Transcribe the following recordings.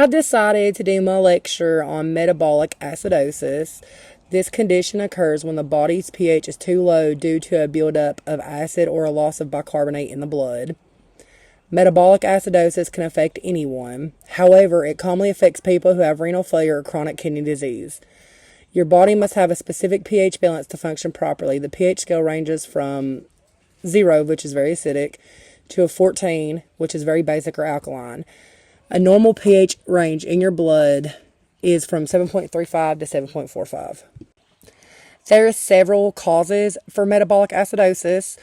I decided to do my lecture on metabolic acidosis. This condition occurs when the body's pH is too low due to a buildup of acid or a loss of bicarbonate in the blood. Metabolic acidosis can affect anyone. However, it commonly affects people who have renal failure or chronic kidney disease. Your body must have a specific pH balance to function properly. The pH scale ranges from 0, which is very acidic, to a 14, which is very basic or alkaline. A normal pH range in your blood is from 7.35 to 7.45. There are several causes for metabolic acidosis,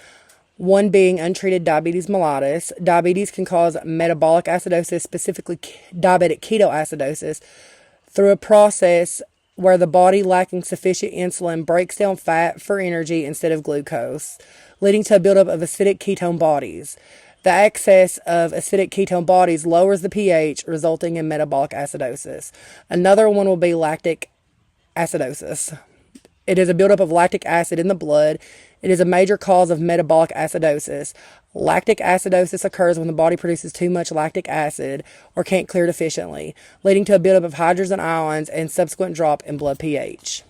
one being untreated diabetes mellitus. Diabetes can cause metabolic acidosis, specifically diabetic ketoacidosis, through a process where the body lacking sufficient insulin breaks down fat for energy instead of glucose, leading to a buildup of acidic ketone bodies. The excess of acidic ketone bodies lowers the pH, resulting in metabolic acidosis. Another one will be lactic acidosis. It is a buildup of lactic acid in the blood. It is a major cause of metabolic acidosis. Lactic acidosis occurs when the body produces too much lactic acid or can't clear it efficiently, leading to a buildup of hydrogen ions and subsequent drop in blood pH.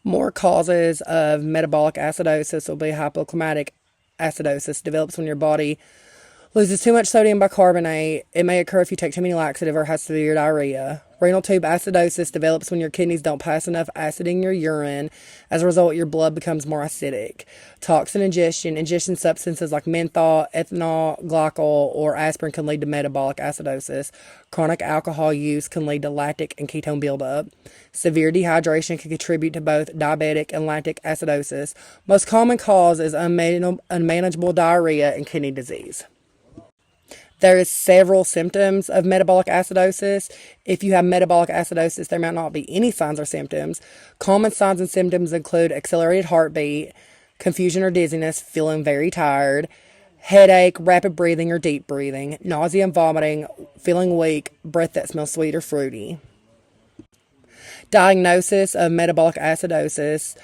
More causes of metabolic acidosis will be hypoclimatic acidosis. Develops when your body loses too much sodium bicarbonate. It may occur if you take too many laxative or have severe diarrhea. Renal tube acidosis develops when your kidneys don't pass enough acid in your urine. As a result, your blood becomes more acidic. Toxin ingestion substances like menthol, ethanol, glycol, or aspirin can lead to metabolic acidosis. Chronic alcohol use can lead to lactic and ketone buildup. Severe dehydration can contribute to both diabetic and lactic acidosis. Most common cause is unmanageable diarrhea and kidney disease. There is several symptoms of metabolic acidosis. If you have metabolic acidosis, there might not be any signs or symptoms. Common signs and symptoms include accelerated heartbeat, confusion or dizziness, feeling very tired, headache, rapid breathing or deep breathing, nausea and vomiting, feeling weak, breath that smells sweet or fruity. Diagnosis of metabolic acidosis.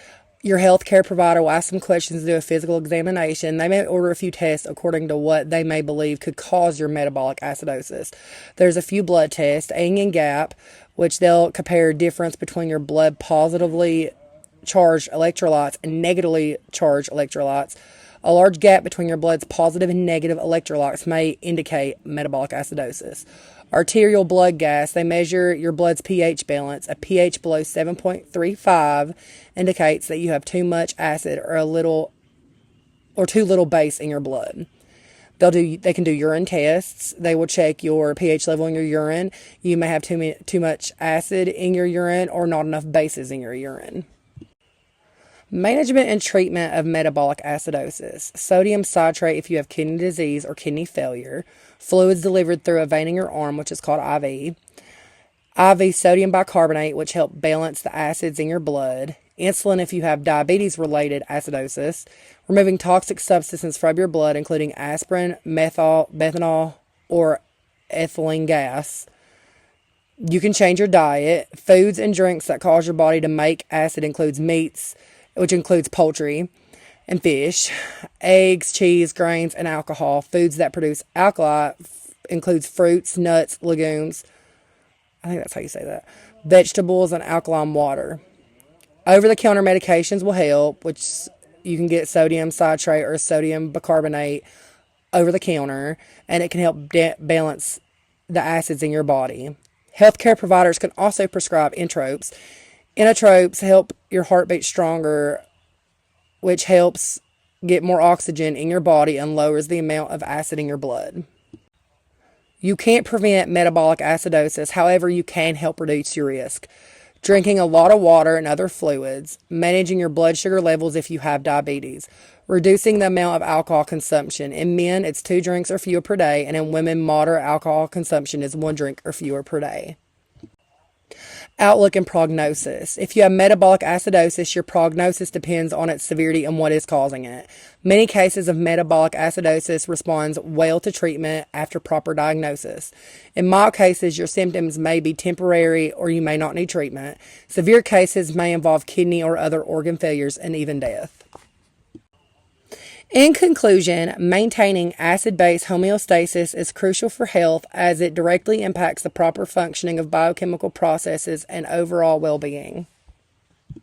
Your healthcare provider will ask some questions to do a physical examination. They may order a few tests according to what they may believe could cause your metabolic acidosis. There's a few blood tests, Eng and Gap, which they'll compare difference between your blood positively charged electrolytes and negatively charged electrolytes. A large gap between your blood's positive and negative electrolytes may indicate metabolic acidosis. Arterial blood gas, they measure your blood's pH balance. A pH below 7.35 indicates that you have too much acid or too little base in your blood. They can do urine tests. They will check your pH level in your urine. You may have too much acid in your urine or not enough bases in your urine. Management and treatment of metabolic acidosis. Sodium citrate if you have kidney disease or kidney failure. Fluids delivered through a vein in your arm, which is called IV. IV sodium bicarbonate, which help balance the acids in your blood. Insulin if you have diabetes-related acidosis. Removing toxic substances from your blood, including aspirin, methanol, or ethylene gas. You can change your diet. Foods and drinks that cause your body to make acid includes meats, which includes poultry and fish, eggs, cheese, grains, and alcohol. Foods that produce alkali includes fruits, nuts, legumes. I think that's how you say that. Vegetables and alkaline water. Over-the-counter medications will help, which you can get sodium citrate or sodium bicarbonate over the counter, and it can help balance the acids in your body. Healthcare providers can also prescribe inotropes. Inotropes help your heart beat stronger, which helps get more oxygen in your body and lowers the amount of acid in your blood. You can't prevent metabolic acidosis, however, you can help reduce your risk. Drinking a lot of water and other fluids, managing your blood sugar levels if you have diabetes, reducing the amount of alcohol consumption. In men, it's 2 drinks or fewer per day, and in women, moderate alcohol consumption is 1 drink or fewer per day. Outlook and prognosis. If you have metabolic acidosis, your prognosis depends on its severity and what is causing it. Many cases of metabolic acidosis respond well to treatment after proper diagnosis. In mild cases, your symptoms may be temporary or you may not need treatment. Severe cases may involve kidney or other organ failures and even death. In conclusion, maintaining acid-base homeostasis is crucial for health as it directly impacts the proper functioning of biochemical processes and overall well-being.